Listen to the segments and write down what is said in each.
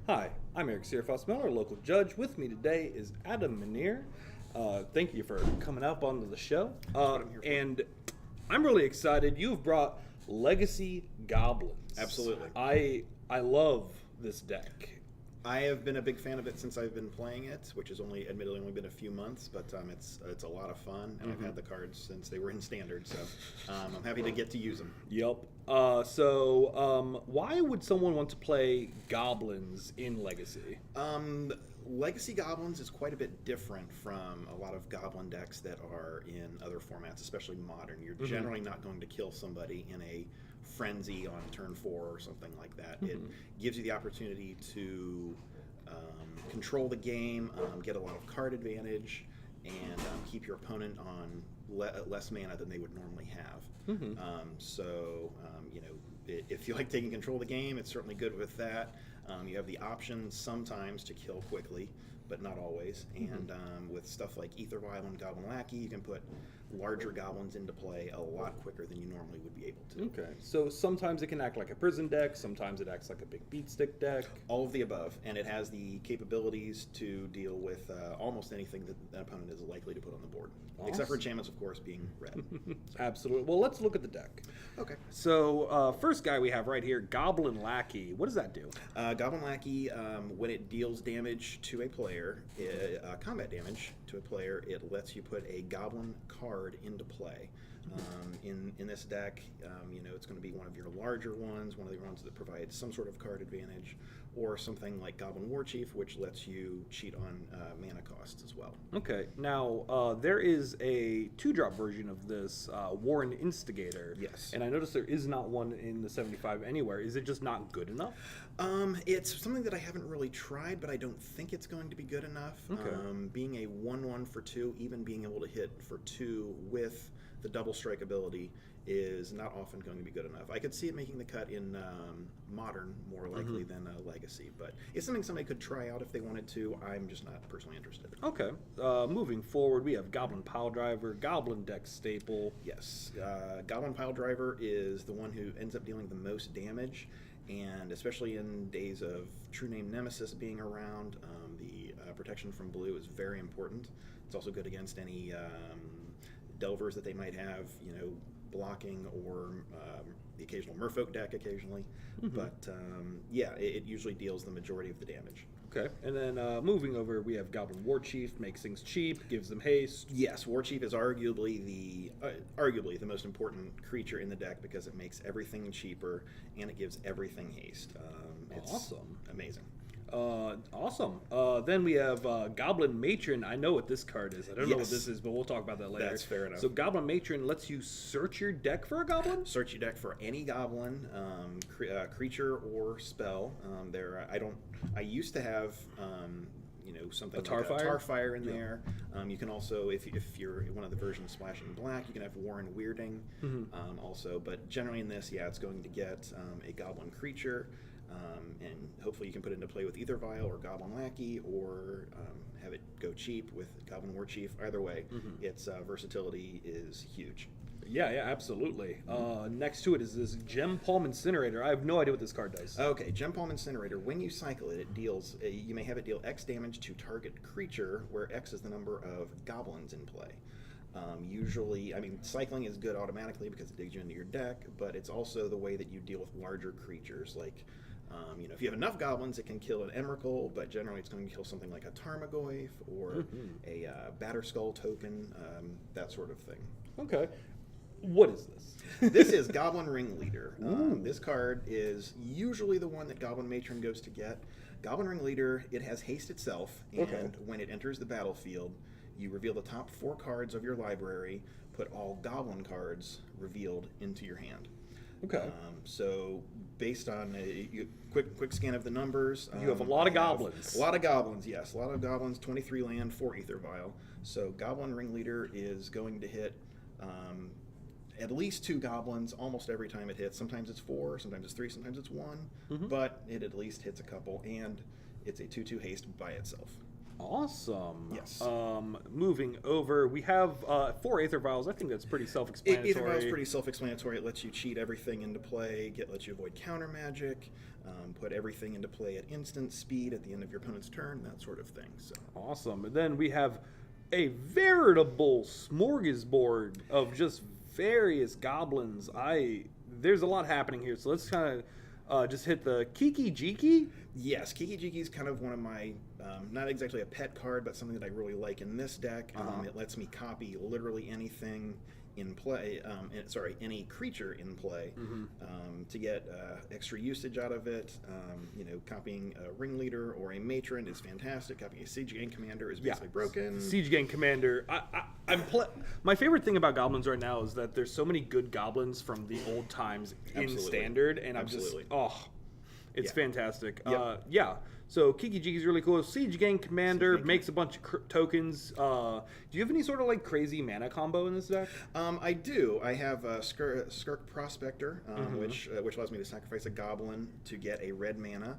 Hi, I'm Eric Searfoss Miller, local judge. With me today is Adam Minniear. Thank you for coming up onto the show. What I'm here for. And I'm really excited. You've brought Legacy Goblins. Absolutely. I love this deck. I have been a big fan of it since I've been playing it, which has admittedly only been a few months, but it's a lot of fun, and I've had the cards since they were in Standard, so I'm happy to get to use them. Yep. Why would someone want to play Goblins in Legacy? Legacy Goblins is quite a bit different from a lot of Goblin decks that are in other formats, especially Modern. You're generally not going to kill somebody in a frenzy on turn 4 or something like that. It gives you the opportunity to control the game, get a lot of card advantage, and keep your opponent on less mana than they would normally have. If you like taking control of the game, it's certainly good with that. You have the option sometimes to kill quickly, but not always. And with stuff like Ether Vial and Goblin Lackey, you can put larger goblins into play a lot quicker than you normally would be able to. Okay, so sometimes it can act like a prison deck, sometimes it acts like a big beat stick deck. All of the above, and it has the capabilities to deal with almost anything that an opponent is likely to put on the board. Awesome. Except for enchantments, of course, being red. Absolutely. Well, let's look at the deck. Okay. So, first guy we have right here, Goblin Lackey. What does that do? Goblin Lackey, when it deals damage to a player, combat damage to a player, it lets you put a goblin card into play. In this deck, it's going to be one of your larger ones, one of the ones that provides some sort of card advantage, or something like Goblin War Chief, which lets you cheat on mana costs as well. Okay, now there is a 2-drop version of this, Warren Instigator. Yes. And I noticed there is not one in the 75 anywhere. Is it just not good enough? It's something that I haven't really tried, but I don't think it's going to be good enough. Okay. Being a 1/1 for 2, even being able to hit for 2 with the double strike ability is not often going to be good enough. I could see it making the cut in Modern more likely than Legacy, but it's something somebody could try out if they wanted to. I'm just not personally interested. Okay, moving forward, we have Goblin Piledriver, Goblin deck staple. Yes, Goblin Piledriver is the one who ends up dealing the most damage, and especially in days of True Name Nemesis being around, the protection from blue is very important. It's also good against any Delvers that they might have, blocking, or the occasional Merfolk deck occasionally. But it usually deals the majority of the damage. Okay, and then moving over, we have Goblin War Chief, makes things cheap, gives them haste. Yes, War Chief is arguably the most important creature in the deck because it makes everything cheaper and it gives everything haste. It's awesome. Amazing. Awesome. Then we have Goblin Matron. I know what this card is. I don't know what this is, but we'll talk about that later. That's fair enough. So Goblin Matron lets you search your deck for a goblin? Search your deck for any goblin, creature or spell. I used to have something like a Tarfire in there. You can also, if you're one of the versions splashing black, you can have Warren Weirding also. But generally in this, it's going to get a goblin creature. And hopefully you can put it into play with either Vial or Goblin Lackey, or have it go cheap with Goblin War Chief. Either way, its versatility is huge. Yeah, absolutely. Next to it is this Gem Palm Incinerator. I have no idea what this card does. Okay, Gem Palm Incinerator. When you cycle it, it deals. You may have it deal X damage to target creature, where X is the number of goblins in play. Usually, cycling is good automatically because it digs you into your deck, but it's also the way that you deal with larger creatures. Like, if you have enough goblins, it can kill an Emrakul, but generally it's going to kill something like a Tarmogoyf or a Batterskull token, that sort of thing. Okay. What is this? This is Goblin Ringleader. This card is usually the one that Goblin Matron goes to get. Goblin Ringleader, it has haste itself, and when it enters the battlefield, you reveal the top 4 cards of your library, put all goblin cards revealed into your hand. Okay. So based on a quick scan of the numbers, you have a lot of goblins. A lot of goblins, yes. A lot of goblins, 23 land, 4 Ether Vial. So Goblin Ringleader is going to hit at least 2 goblins almost every time it hits. Sometimes it's 4, sometimes it's 3, sometimes it's 1, but it at least hits a couple, and it's a 2/2 haste by itself. Awesome. Yes. Moving over, we have 4 Aether Vials. I think that's pretty self-explanatory. Aether Vial is pretty self-explanatory. It lets you cheat everything into play, lets you avoid counter magic, put everything into play at instant speed at the end of your opponent's turn, that sort of thing. So awesome. And then we have a veritable smorgasbord of just various goblins. There's a lot happening here, so let's kind of just hit the Kiki Jiki. Yes, Kiki Jiki is kind of one of my, not exactly a pet card, but something that I really like in this deck. It lets me copy literally anything in play, any creature in play, to get extra usage out of it. Copying a Ringleader or a Matron is fantastic. Copying a Siege Gang Commander is basically broken. Siege Gang Commander. My favorite thing about goblins right now is that there's so many good goblins from the old times in Standard, and it's fantastic. Yep. So Kiki Jiki is really cool. Siege Gang Commander makes a bunch of tokens. Do you have any sort of like crazy mana combo in this deck? I do. I have Skirk Prospector, which allows me to sacrifice a goblin to get a red mana.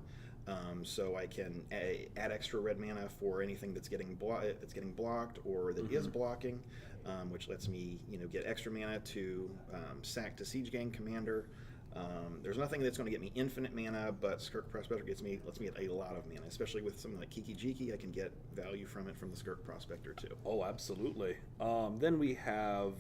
So I can add extra red mana for anything that's getting blocked or that is blocking, which lets me get extra mana to sack to Siege Gang Commander. There's nothing that's going to get me infinite mana, but Skirk Prospector lets me get a lot of mana, especially with something like Kiki Jiki. I can get value from it from the Skirk Prospector too. Oh, absolutely. Then we have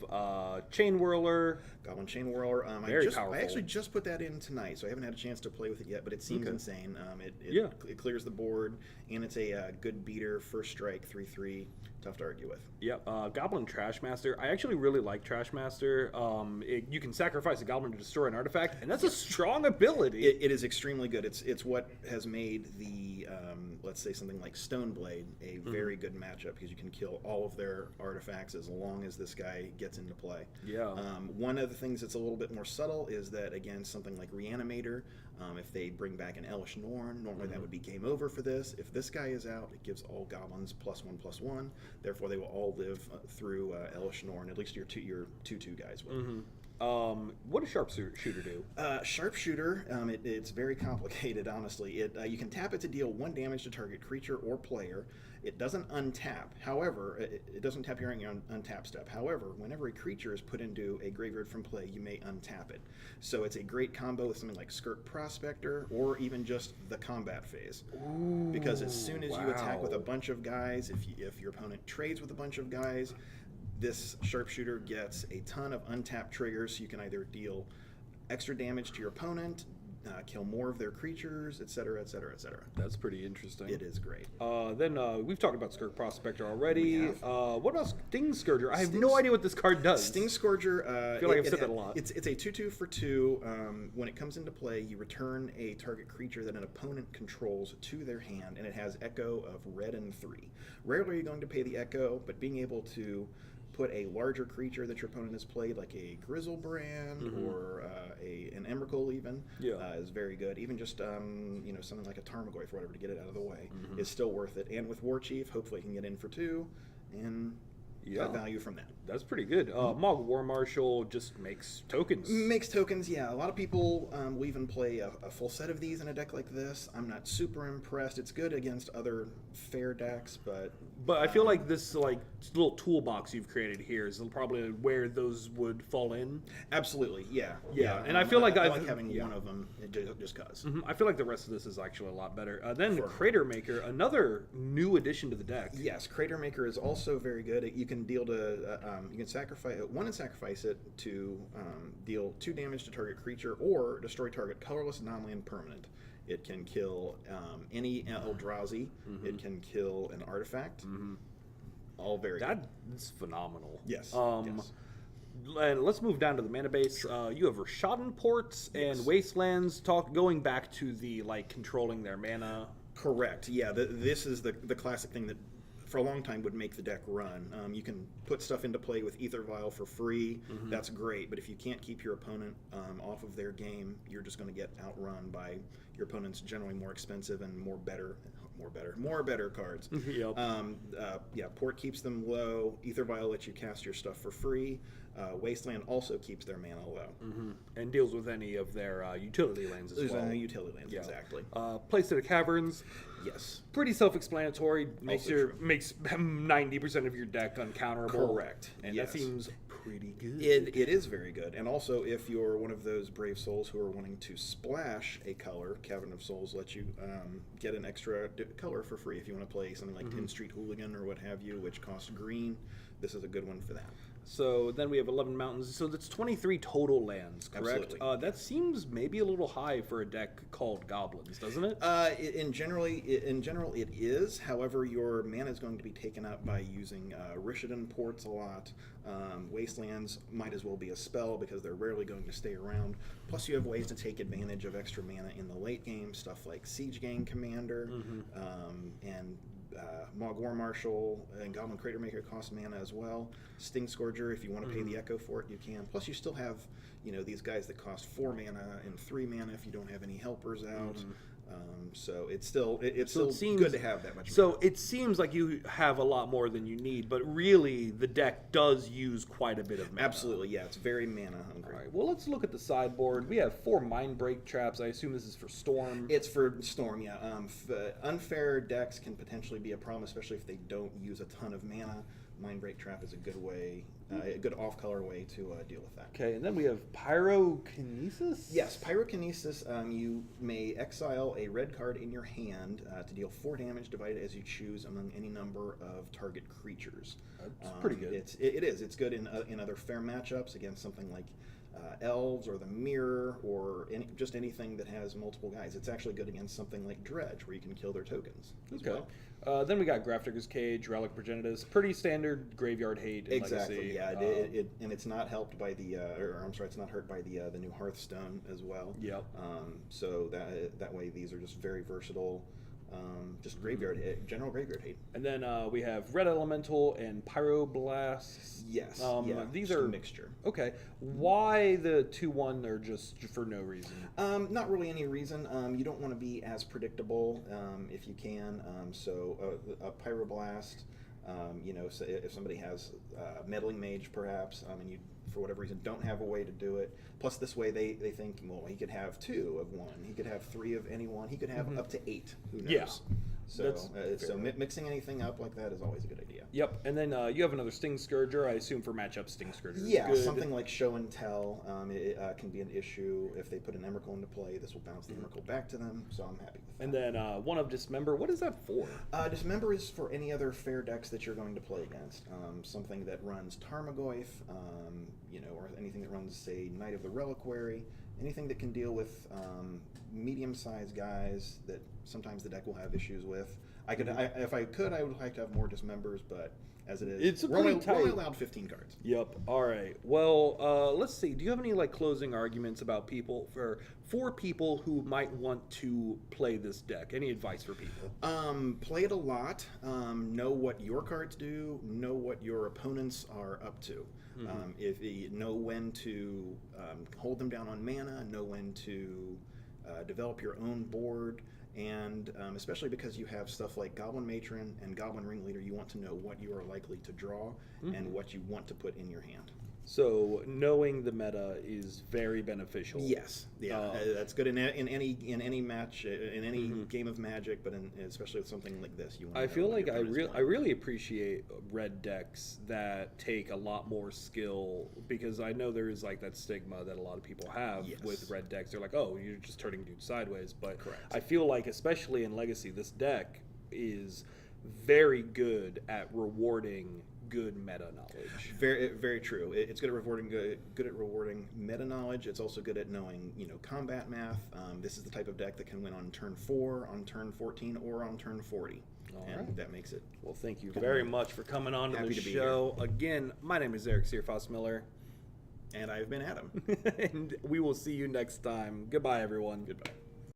Chain Whirler. Goblin Chain Whirler. Very powerful. I actually just put that in tonight, so I haven't had a chance to play with it yet, but it seems insane. It clears the board, and it's a good beater, first strike, 3/3, tough to argue with. Yep. Goblin Trashmaster. I actually really like Trashmaster. You can sacrifice a goblin to destroy an artifact, and that's a strong ability. It is extremely good. It's what has made the let's say something like Stoneblade a very good matchup, because you can kill all of their artifacts as long as this guy gets into play. Yeah. One of the things that's a little bit more subtle is that against something like Reanimator, if they bring back an Elesh Norn, normally that would be game over for this. If this guy is out, it gives all goblins +1/+1. Therefore, they will all live through Elesh Norn. At least your 2/2 guys will. What does Sharpshooter do? Sharpshooter, it's very complicated, honestly. You can tap it to deal 1 damage to target creature or player. It doesn't untap. However, it doesn't tap during your untap step. However, whenever a creature is put into a graveyard from play, you may untap it. So it's a great combo with something like Skirk Prospector, or even just the combat phase. Ooh, because as soon as you attack with a bunch of guys, if your opponent trades with a bunch of guys, this Sharpshooter gets a ton of untapped triggers, so you can either deal extra damage to your opponent, kill more of their creatures, etc., etc., etc. That's pretty interesting. It is great. Then we've talked about Skirk Prospector already. What about Sting Scourger? I have no idea what this card does. Sting Scourger, I feel like I've said that a lot. It's a 2/2 for 2. When it comes into play, you return a target creature that an opponent controls to their hand, and it has Echo of red and 3. Rarely are you going to pay the Echo, but being able to put a larger creature that your opponent has played, like a Grizzlebrand or an Emrakul even, is very good. Even just something like a Tarmogoyf or whatever to get it out of the way is still worth it. And with War Chief, hopefully it can get in for 2 and value from that. That's pretty good. Mog War Marshal just makes tokens. Makes tokens, yeah. A lot of people will even play a full set of these in a deck like this. I'm not super impressed. It's good against other fair decks, but I feel like this little toolbox you've created here is probably where those would fall in. Absolutely, yeah. And I feel like I like having one of them just cause. I feel like the rest of this is actually a lot better. Then Crater Maker, another new addition to the deck. Yes, Crater Maker is also very good. You can deal to you can sacrifice it to deal 2 damage to target creature or destroy target colorless non-land permanent. It can kill any Eldrazi. It can kill an artifact. All very good. That's phenomenal. Yes. And let's move down to the mana base. You have Rashadan Ports and Wastelands. Going back to the controlling their mana. Correct. Yeah. This is the classic thing that for a long time would make the deck run. You can put stuff into play with Aether Vial for free. That's great, but if you can't keep your opponent off of their game, you're just going to get outrun by your opponent's generally more expensive and more better cards. Yep. Port keeps them low. Ether Vial lets you cast your stuff for free. Wasteland also keeps their mana low. And deals with any of their utility lands as well. Utility lands, exactly. Place to the Caverns. Yes. Pretty self-explanatory. Makes 90% of your deck uncounterable. Correct. And that seems pretty good. It is very good. And also, if you're one of those brave souls who are wanting to splash a color, Cavern of Souls lets you get an extra color for free. If you want to play something like 10th Street Hooligan or what have you, which costs green, this is a good one for that. So then we have 11 mountains. So that's 23 total lands, correct? Absolutely. That seems maybe a little high for a deck called Goblins, doesn't it? In general, it is. However, your mana is going to be taken up by using Rishadan ports a lot. Wastelands might as well be a spell because they're rarely going to stay around. Plus, you have ways to take advantage of extra mana in the late game, stuff like Siege Gang Commander and Mog War Marshal and Goblin Crater Maker cost mana as well. Sting Scourger, if you want to pay the Echo for it, you can. Plus, you still have these guys that cost 4 mana and 3 mana if you don't have any helpers out. So it's still seems good to have that much. So it seems like you have a lot more than you need, but really the deck does use quite a bit of mana. Absolutely, yeah. It's very mana hungry. All right. Well, let's look at the sideboard. We have 4 Mind Break traps. I assume this is for Storm. It's for Storm, yeah. Unfair decks can potentially be a problem, especially if they don't use a ton of mana. Mind Break Trap is a good way, a good off-color way to deal with that. Okay, and then we have Pyrokinesis? Yes, Pyrokinesis, you may exile a red card in your hand to deal 4 damage divided as you choose among any number of target creatures. That's pretty good. It is. It's good in other fair matchups against something like Elves or the Mirror or just anything that has multiple guys. It's actually good against something like Dredge where you can kill their tokens as well. Then we got Grafdigger's Cage, Relic Progenitus, pretty standard graveyard hate in Legacy. Legacy. Yeah, and it's not helped by it's not hurt by the new Hearthstone as well. Yep. So that way these are just very versatile. Just graveyard hate, general graveyard hate. And then we have Red Elemental and Pyroblast. Yes. These are a mixture. Okay. Why the 2/1 or just for no reason? Not really any reason. You don't want to be as predictable if you can. So a Pyroblast. So if somebody has Meddling Mage, perhaps, and you, for whatever reason, don't have a way to do it. Plus, this way they think, well, he could have 2 of one. He could have 3 of any one. He could have up to 8. Who knows? Yeah. So mixing anything up like that is always a good idea. Yep. And then you have another Sting Scourger. I assume for matchup, Sting Scourger is Yeah, good. something like Show and Tell it can be an issue. If they put an Emrakul into play, this will bounce the Emrakul back to them, so I'm happy with that. And then one of Dismember. What is that for? Dismember is for any other fair decks that you're going to play against. Something that runs Tarmogoyf, or anything that runs, say, Knight of the Reliquary. Anything that can deal with medium-sized guys that sometimes the deck will have issues with. If I could, I would like to have more Dismembers, but as it is, we're only allowed 15 cards. Yep. All right. Well, let's see. Do you have any closing arguments about for people who might want to play this deck? Any advice for people? Play it a lot. Know what your cards do. Know what your opponents are up to. If you know when to hold them down on mana, know when to develop your own board, and especially because you have stuff like Goblin Matron and Goblin Ringleader, you want to know what you are likely to draw and what you want to put in your hand. So knowing the meta is very beneficial. Yes, yeah, that's good in any match, in any game of Magic, but especially with something like this, you want to I feel like I really appreciate red decks that take a lot more skill, because I know there is that stigma that a lot of people have with red decks. They're like, oh, you're just turning dudes sideways. But correct. I feel like, especially in Legacy, this deck is very good at rewarding good meta knowledge. Very, very true. It's good at rewarding meta knowledge. It's also good at knowing, combat math. This is the type of deck that can win on turn 4, on turn 14, or on turn 40. That makes it. Well, thank you very much for coming on to the show. Again, my name is Eric Searfoss Miller. And I've been Adam. And we will see you next time. Goodbye, everyone. Goodbye.